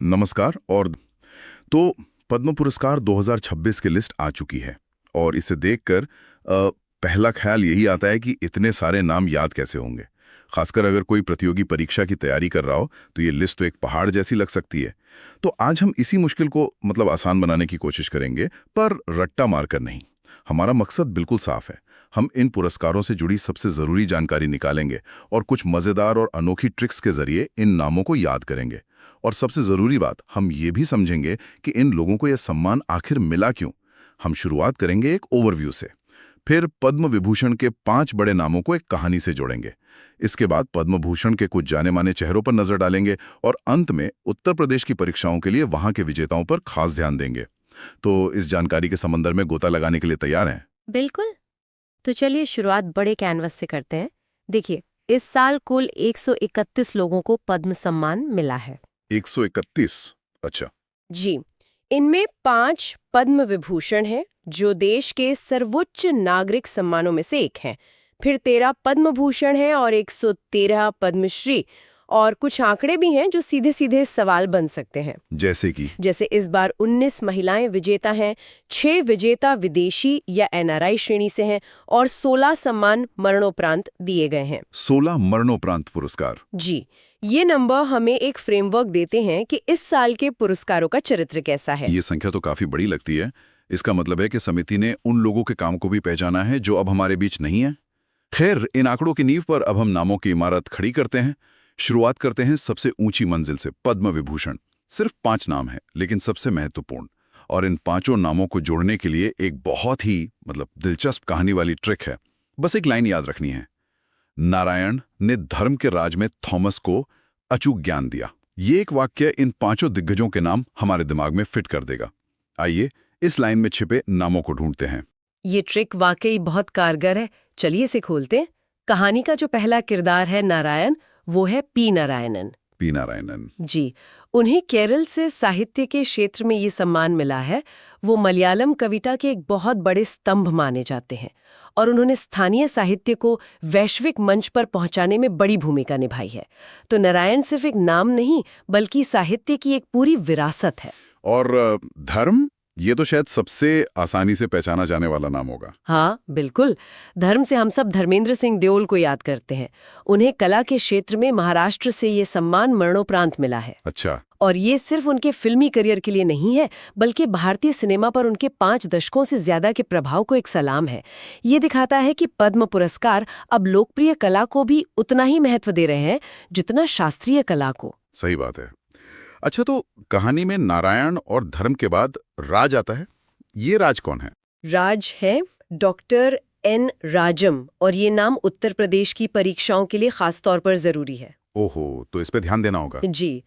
नमस्कार। और तो पद्म पुरस्कार 2026 की लिस्ट आ चुकी है और इसे देखकर पहला ख्याल यही आता है कि इतने सारे नाम याद कैसे होंगे। खासकर अगर कोई प्रतियोगी परीक्षा की तैयारी कर रहा हो तो ये लिस्ट तो एक पहाड़ जैसी लग सकती है। तो आज हम इसी मुश्किल को आसान बनाने की कोशिश करेंगे, पर रट्टा मारकर नहीं। हमारा मकसद बिल्कुल साफ है। हम इन पुरस्कारों से जुड़ी सबसे ज़रूरी जानकारी निकालेंगे और कुछ मज़ेदार और अनोखी ट्रिक्स के ज़रिए इन नामों को याद करेंगे। और सबसे ज़रूरी बात, हम ये भी समझेंगे कि इन लोगों को यह सम्मान आखिर मिला क्यों। हम शुरुआत करेंगे एक ओवरव्यू से, फिर पद्म विभूषण के 5 बड़े नामों को एक कहानी से जोड़ेंगे। इसके बाद पद्म भूषण के कुछ जाने माने चेहरों पर नजर डालेंगे और अंत में उत्तर प्रदेश की परीक्षाओं के लिए वहां के विजेताओं पर खास ध्यान देंगे। तो इस जानकारी के समंदर में गोता लगाने के लिए तैयार हैं? बिल्कुल। तो चलिए शुरुआत बड़े कैनवस से करते हैं। देखिए, इस साल कुल 131 लोगों को पद्म सम्मान मिला है। 131? अच्छा। जी, इनमें 5 पद्म विभूषण हैं, जो देश के सर्वोच्च नागरिक सम्मानों में से एक हैं। फिर 13 पद्म भूषण हैं और 113 पद्मश्री। और कुछ आंकड़े भी हैं जो सीधे सीधे सवाल बन सकते हैं। जैसे इस बार 19 महिलाएं विजेता हैं, 6 विजेता विदेशी या एनआरआई श्रेणी से हैं और 16 सम्मान मरणोपरांत दिए गए हैं। 16 मरणोपरांत पुरस्कार। जी, ये नंबर हमें एक फ्रेमवर्क देते हैं कि इस साल के पुरस्कारों का चरित्र कैसा है। ये संख्या तो काफी बड़ी लगती है। इसका मतलब है कि समिति ने उन लोगों के काम को भी पहचाना है जो अब हमारे बीच नहीं है। खैर, इन आंकड़ों की नींव पर अब हम नामों की इमारत खड़ी करते हैं। शुरुआत करते हैं सबसे ऊंची मंजिल से, पद्म विभूषण। सिर्फ 5 नाम हैं, लेकिन सबसे महत्वपूर्ण। और इन 5 नामों को जोड़ने के लिए एक बहुत ही दिलचस्प कहानी वाली ट्रिक है। बस एक लाइन याद रखनी है। नारायण ने धर्म के राज में थॉमस को अचूक ज्ञान दिया। ये एक वाक्य इन 5 दिग्गजों के नाम हमारे दिमाग में फिट कर देगा। आइए इस लाइन में छिपे नामों को ढूंढते हैं। ये ट्रिक वाकई बहुत कारगर है। चलिए इसे खोलते हैं। कहानी का जो पहला किरदार है नारायण, वो है पी नारायणन। पी नारायणन जी, उन्हें केरल से साहित्य के क्षेत्र में ये सम्मान मिला है। वो मलयालम कविता के एक बहुत बड़े स्तंभ माने जाते हैं और उन्होंने स्थानीय साहित्य को वैश्विक मंच पर पहुंचाने में बड़ी भूमिका निभाई है। तो नारायण सिर्फ एक नाम नहीं, बल्कि साहित्य की एक पूरी विरासत है। और धर्म, ये तो शायद सबसे आसानी से पहचाना जाने वाला नाम होगा। हाँ बिल्कुल। धर्म से हम सब धर्मेंद्र सिंह देओल को याद करते हैं। उन्हें कला के क्षेत्र में महाराष्ट्र से ये सम्मान मरणोपरांत मिला है। अच्छा। और ये सिर्फ उनके फिल्मी करियर के लिए नहीं है, बल्कि भारतीय सिनेमा पर उनके 5 दशकों से ज्यादा के प्रभाव को एक सलाम है। ये दिखाता है कि पद्म पुरस्कार अब लोकप्रिय कला को भी उतना ही महत्व दे रहे हैं जितना शास्त्रीय कला को। सही बात है। अच्छा, तो कहानी में नारायण और धर्म के बाद राज आता है। ये राज कौन है? राज है डॉक्टर एन राजम, और ये नाम उत्तर प्रदेश की परीक्षाओं के लिए खास तौर पर जरूरी है। ओहो, तो इस पे ध्यान देना होगा। जी,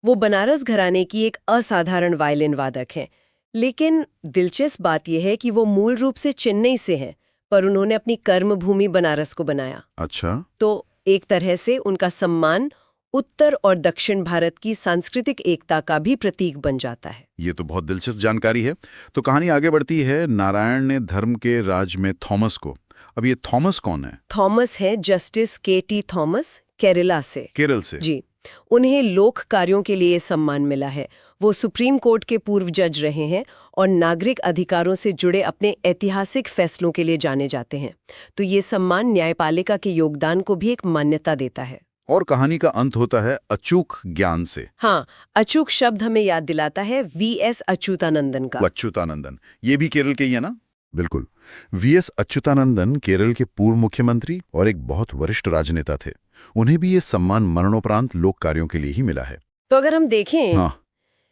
वो बनारस घराने की एक असाधारण वायलिन वादक हैं। लेकिन दिलचस्प बात यह है कि वो मूल रूप से चेन्नई से हैं, पर उन्होंने अपनी कर्मभूमि बनारस को बनाया। अच्छा। तो एक तरह से उनका सम्मान उत्तर और दक्षिण भारत की सांस्कृतिक एकता का भी प्रतीक बन जाता है। ये तो बहुत दिलचस्प जानकारी है। तो कहानी आगे बढ़ती है। नारायण ने धर्म के राज में थॉमस को। अब ये थॉमस कौन है? थॉमस है जस्टिस के.टी. थॉमस, केरला से। केरल से? जी, उन्हें लोक कार्यों के लिए सम्मान मिला है। वो सुप्रीम कोर्ट के पूर्व जज रहे हैं और नागरिक अधिकारों से जुड़े अपने ऐतिहासिक फैसलों के लिए जाने जाते हैं। तो ये सम्मान न्यायपालिका के योगदान को भी एक मान्यता देता है। और कहानी का अंत होता है अचूक ज्ञान से। हाँ, अचूक शब्द हमें याद दिलाता है वी.एस. अच्युतानंदन का। अच्युतानंदन, ये भी केरल के ही है ना? बिल्कुल। वी.एस. अच्युतानंदन केरल के पूर्व मुख्यमंत्री और एक बहुत वरिष्ठ राजनेता थे। उन्हें भी ये सम्मान मरणोपरांत लोक कार्यों के लिए ही मिला है। तो अगर हम देखें, हाँ।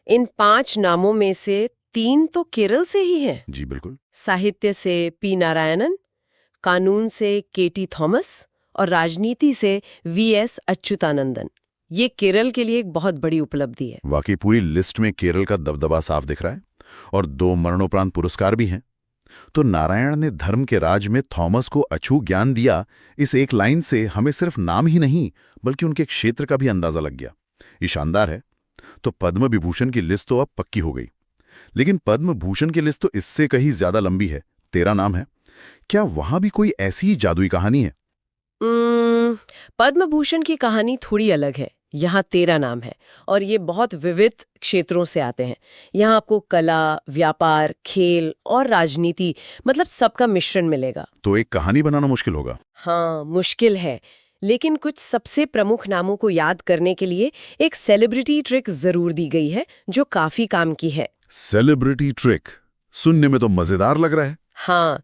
इन 5 नामों में से 3 तो केरल से ही हैं। जी बिल्कुल। साहित्य से पी नारायणन, कानून से के.टी. थॉमस और राजनीति से वी.एस. अच्युतानंदन। ये केरल के लिए एक बहुत बड़ी उपलब्धि है। वाकई पूरी लिस्ट में केरल का दबदबा साफ दिख रहा है। और 2 मरणोपरांत पुरस्कार भी हैं। तो नारायण ने धर्म के राज में थॉमस को अचूक ज्ञान दिया, इस एक लाइन से हमें सिर्फ नाम ही नहीं बल्कि उनके क्षेत्र का भी अंदाजा लग गया। ये शानदार है। तो पद्म विभूषण की लिस्ट तो अब पक्की हो गई, लेकिन पद्म भूषण की लिस्ट तो इससे कहीं ज्यादा लंबी है। 13 नाम है। क्या वहां भी कोई ऐसी ही जादुई कहानी है? पद्म भूषण की कहानी थोड़ी अलग है। यहाँ 13 नाम है और ये बहुत विविध क्षेत्रों से आते हैं। यहाँ आपको कला, व्यापार, खेल और राजनीति मतलब सबका मिश्रण मिलेगा। तो एक कहानी बनाना मुश्किल होगा। हाँ, मुश्किल है, लेकिन कुछ सबसे प्रमुख नामों को याद करने के लिए एक सेलिब्रिटी ट्रिक जरूर दी गई है जो काफी काम की है। सेलिब्रिटी ट्रिक सुनने में तो मजेदार लग रहा है। हाँ,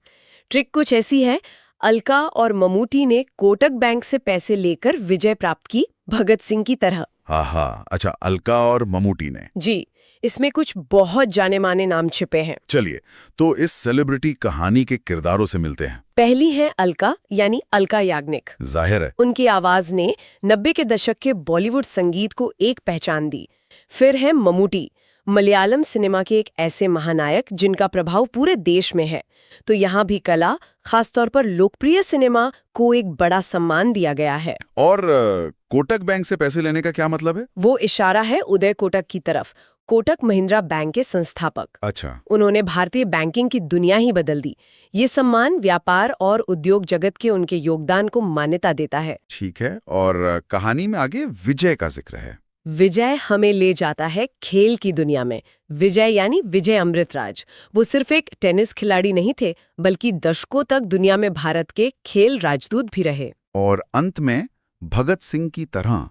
ट्रिक कुछ ऐसी है। अलका और ममूटी ने कोटक बैंक से पैसे लेकर विजय प्राप्त की, भगत सिंह की तरह। हाँ, अच्छा, अलका और ममूटी ने। जी, इसमें कुछ बहुत जाने माने नाम छिपे हैं। चलिए, तो इस सेलिब्रिटी कहानी के किरदारों से मिलते हैं। पहली है अलका, यानी अलका याग्निक। जाहिर है। उनकी आवाज ने 90 के दशक के बॉलीवुड संगीत को एक पहचान दी। फिर है ममूटी, मलयालम सिनेमा के एक ऐसे महानायक जिनका प्रभाव पूरे देश में है। तो यहाँ भी कला, खासतौर पर लोकप्रिय सिनेमा को एक बड़ा सम्मान दिया गया है। और कोटक बैंक से पैसे लेने का क्या मतलब है? वो इशारा है उदय कोटक की तरफ, कोटक महिंद्रा बैंक के संस्थापक। अच्छा। उन्होंने भारतीय बैंकिंग की दुनिया ही बदल दी। ये सम्मान व्यापार और उद्योग जगत के उनके योगदान को मान्यता देता है। ठीक है, और कहानी में आगे विजय का जिक्र है। विजय हमें ले जाता है खेल की दुनिया में। विजय यानी विजय अमृतराज। वो सिर्फ एक टेनिस खिलाड़ी नहीं थे, बल्कि दशकों तक दुनिया में भारत के खेल राजदूत भी रहे। और अंत में भगत सिंह की तरह।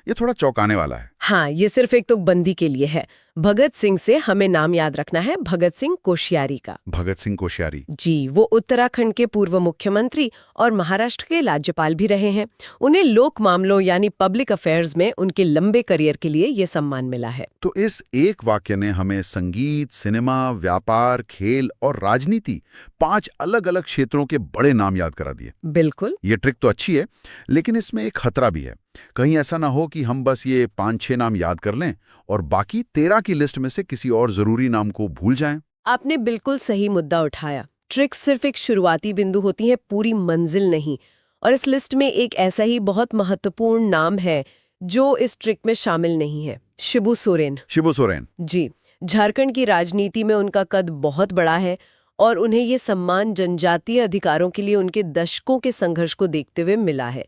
ये थोड़ा चौंकाने वाला है। हाँ, ये सिर्फ एक तुकबंदी के लिए है। भगत सिंह से हमें नाम याद रखना है भगत सिंह कोश्यारी का। भगत सिंह कोश्यारी। जी, वो उत्तराखंड के पूर्व मुख्यमंत्री और महाराष्ट्र के राज्यपाल भी रहे हैं। उन्हें लोक मामलों यानी पब्लिक अफेयर्स में उनके लंबे करियर के लिए ये सम्मान मिला है। तो इस एक वाक्य ने हमें संगीत, सिनेमा, व्यापार, खेल और राजनीति 5 अलग-अलग क्षेत्रों के बड़े नाम याद करा दिए। बिल्कुल। ये ट्रिक तो अच्छी है, लेकिन इसमें एक खतरा भी है। कहीं ऐसा ना हो कि हम बस ये 5-6 नाम याद कर लें और बाकी 13 की लिस्ट में से किसी और जरूरी नाम को भूल जाएं। आपने बिल्कुल सही मुद्दा उठाया। ट्रिक्स सिर्फ एक शुरुआती बिंदु होती है, पूरी मंजिल नहीं। और इस लिस्ट में एक ऐसा ही बहुत महत्वपूर्ण नाम है जो इस ट्रिक में शामिल नहीं है, शिबू सोरेन। शिबू सोरेन। जी, झारखंड की राजनीति में उनका कद बहुत बड़ा है और उन्हें ये सम्मान जनजातीय अधिकारों के लिए उनके दशकों के संघर्ष को देखते हुए मिला है।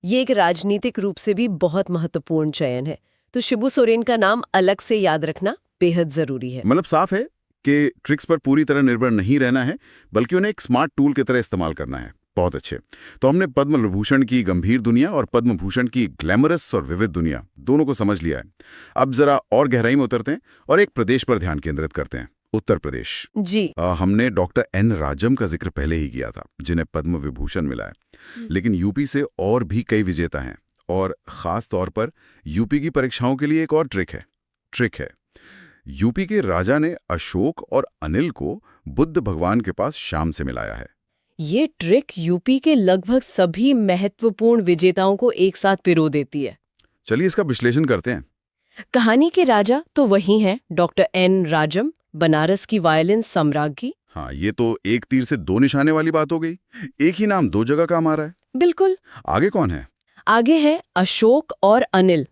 ये एक राजनीतिक रूप से भी बहुत महत्वपूर्ण चयन है। तो शिबू सोरेन का नाम अलग से याद रखना बेहद जरूरी है। मतलब साफ है कि ट्रिक्स पर पूरी तरह निर्भर नहीं रहना है, बल्कि उन्हें एक स्मार्ट टूल की तरह इस्तेमाल करना है। बहुत अच्छे। तो हमने पद्म विभूषण की गंभीर दुनिया और पद्म भूषण की ग्लैमरस और विविध दुनिया दोनों को समझ लिया है। अब जरा और गहराई में उतरते हैं और एक प्रदेश पर ध्यान केंद्रित करते हैं, उत्तर प्रदेश। जी। हमने डॉक्टर एन राजम का जिक्र पहले ही किया था, जिन्हें पद्म विभूषण मिला है। लेकिन यूपी से और भी कई विजेता हैं और खास तौर पर यूपी की परीक्षाओं के लिए एक और ट्रिक है। यूपी के राजा ने अशोक और अनिल को बुद्ध भगवान के पास शाम से मिलाया है। ये ट्रिक यूपी के लगभग सभी महत्वपूर्ण विजेताओं को एक साथ पिरो देती है। चलिए इसका विश्लेषण करते हैं। कहानी के राजा तो वही हैं, डॉक्टर एन राजम, बनारस की वायलिन सम्राज्ञी। हाँ, ये तो एक तीर से 2 निशाने वाली बात हो गई। एक ही नाम 2 जगह काम आ रहा है। बिल्कुल। आगे कौन है? आगे है अशोक और अनिल।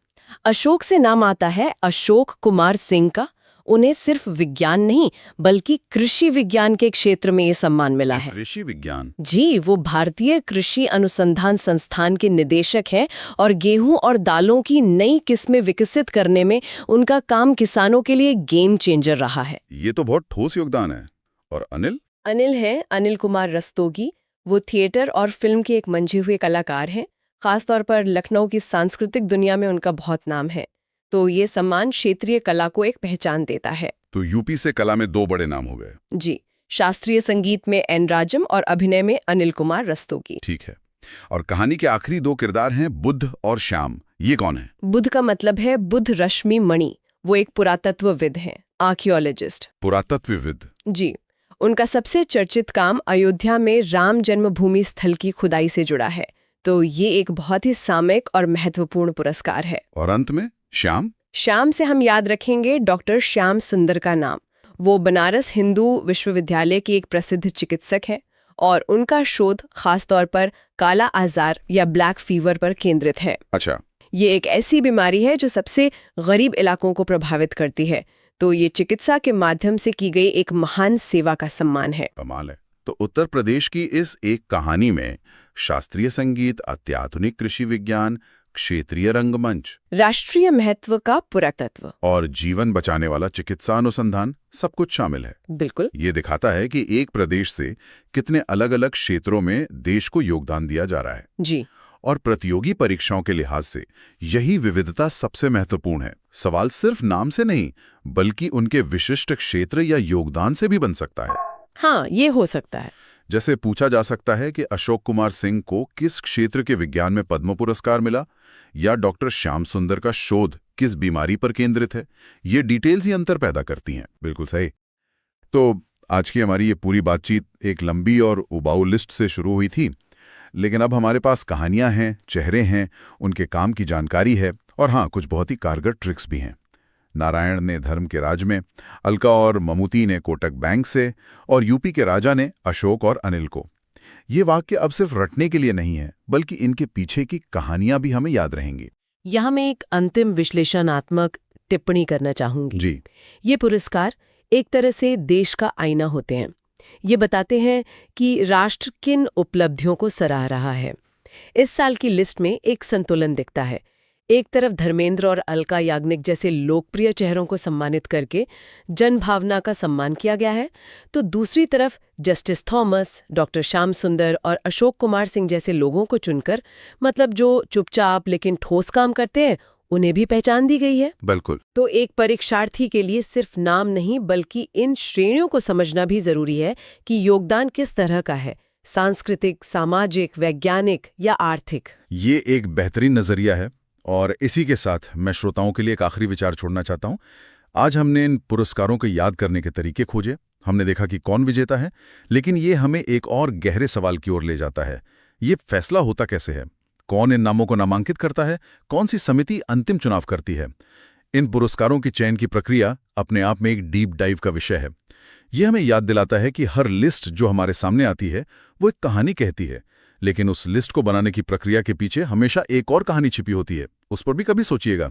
अशोक से नाम आता है अशोक कुमार सिंह का। उन्हें सिर्फ विज्ञान नहीं बल्कि कृषि विज्ञान के क्षेत्र में ये सम्मान मिला है। कृषि विज्ञान? जी, वो भारतीय कृषि अनुसंधान संस्थान के निदेशक हैं और गेहूं और दालों की नई किस्में विकसित करने में उनका काम किसानों के लिए गेम चेंजर रहा है। ये तो बहुत ठोस योगदान है। और अनिल है अनिल कुमार रस्तोगी। वो थिएटर और फिल्म के एक मंझे हुए कलाकार हैं। खासतौर पर लखनऊ की सांस्कृतिक दुनिया में उनका बहुत नाम है। तो ये सम्मान क्षेत्रीय कला को एक पहचान देता है। तो यूपी से कला में 2 बड़े नाम हो गए। जी, शास्त्रीय संगीत में एन राजम और अभिनय में अनिल कुमार रस्तोगी। ठीक है। और कहानी के आखिरी 2 किरदार हैं बुद्ध और श्याम। ये कौन है? बुद्ध का मतलब है बुद्ध रश्मि मणि। वो एक पुरातत्वविद हैं, आर्कियोलॉजिस्ट। पुरातत्वविद? जी, उनका सबसे चर्चित काम अयोध्या में राम जन्मभूमि स्थल की खुदाई से जुड़ा है। तो ये एक बहुत ही सामयिक और महत्वपूर्ण पुरस्कार है। और अंत में श्याम से हम याद रखेंगे डॉक्टर श्याम सुंदर का नाम। वो बनारस हिंदू विश्वविद्यालय के एक प्रसिद्ध चिकित्सक हैं और उनका शोध खास तौर पर काला आजार या ब्लैक फीवर पर केंद्रित है। अच्छा। ये एक ऐसी बीमारी है जो सबसे गरीब इलाकों को प्रभावित करती है। तो ये चिकित्सा के माध्यम से की गई एक महान सेवा का सम्मान है। कमाल है। तो उत्तर प्रदेश की इस एक कहानी में शास्त्रीय संगीत, अत्याधुनिक कृषि विज्ञान, क्षेत्रीय रंगमंच राष्ट्रीय महत्व का पुरातत्व। और जीवन बचाने वाला चिकित्सा अनुसंधान सब कुछ शामिल है। बिल्कुल। ये दिखाता है कि एक प्रदेश से कितने अलग-अलग क्षेत्रों में देश को योगदान दिया जा रहा है। जी। और प्रतियोगी परीक्षाओं के लिहाज से यही विविधता सबसे महत्वपूर्ण है। सवाल सिर्फ नाम से नहीं, बल्कि उनके विशिष्ट क्षेत्र या योगदान से भी बन सकता है। हाँ, ये हो सकता है। जैसे पूछा जा सकता है कि अशोक कुमार सिंह को किस क्षेत्र के विज्ञान में पद्म पुरस्कार मिला, या डॉक्टर श्याम सुंदर का शोध किस बीमारी पर केंद्रित है। ये डिटेल्स ही अंतर पैदा करती हैं। बिल्कुल सही। तो आज की हमारी ये पूरी बातचीत एक लंबी और उबाऊ लिस्ट से शुरू हुई थी, लेकिन अब हमारे पास कहानियां हैं, चेहरे हैं, उनके काम की जानकारी है, और हाँ, कुछ बहुत ही कारगर ट्रिक्स भी हैं। नारायण ने धर्म के राज में, अलका और ममूती ने कोटक बैंक से, और यूपी के राजा ने अशोक और अनिल को। ये वाक्य अब सिर्फ रटने के लिए नहीं है, बल्कि इनके पीछे की कहानियां भी हमें याद रहेंगी। यहाँ मैं एक अंतिम विश्लेषणात्मक टिप्पणी करना चाहूंगी। जी। ये पुरस्कार एक तरह से देश का आईना होते हैं। ये बताते हैं कि राष्ट्र किन उपलब्धियों को सराह रहा है। इस साल की लिस्ट में एक संतुलन दिखता है। एक तरफ धर्मेंद्र और अलका याग्निक जैसे लोकप्रिय चेहरों को सम्मानित करके जनभावना का सम्मान किया गया है, तो दूसरी तरफ जस्टिस थॉमस, डॉक्टर श्याम सुंदर और अशोक कुमार सिंह जैसे लोगों को चुनकर, मतलब जो चुपचाप लेकिन ठोस काम करते हैं, उन्हें भी पहचान दी गई है। बिल्कुल। तो एक परीक्षार्थी के लिए सिर्फ नाम नहीं, बल्कि इन श्रेणियों को समझना भी जरूरी है कि योगदान किस तरह का है, सांस्कृतिक, सामाजिक, वैज्ञानिक या आर्थिक। ये एक बेहतरीन नजरिया है, और इसी के साथ मैं श्रोताओं के लिए एक आखिरी विचार छोड़ना चाहता हूं। आज हमने इन पुरस्कारों को याद करने के तरीके खोजे, हमने देखा कि कौन विजेता है, लेकिन ये हमें एक और गहरे सवाल की ओर ले जाता है। ये फैसला होता कैसे है? कौन इन नामों को नामांकित करता है? कौन सी समिति अंतिम चुनाव करती है? इन पुरस्कारों की चयन की प्रक्रिया अपने आप में एक डीप डाइव का विषय है। ये हमें याद दिलाता है कि हर लिस्ट जो हमारे सामने आती है वो एक कहानी कहती है, लेकिन उस लिस्ट को बनाने की प्रक्रिया के पीछे हमेशा एक और कहानी छिपी होती है। उस पर भी कभी सोचिएगा।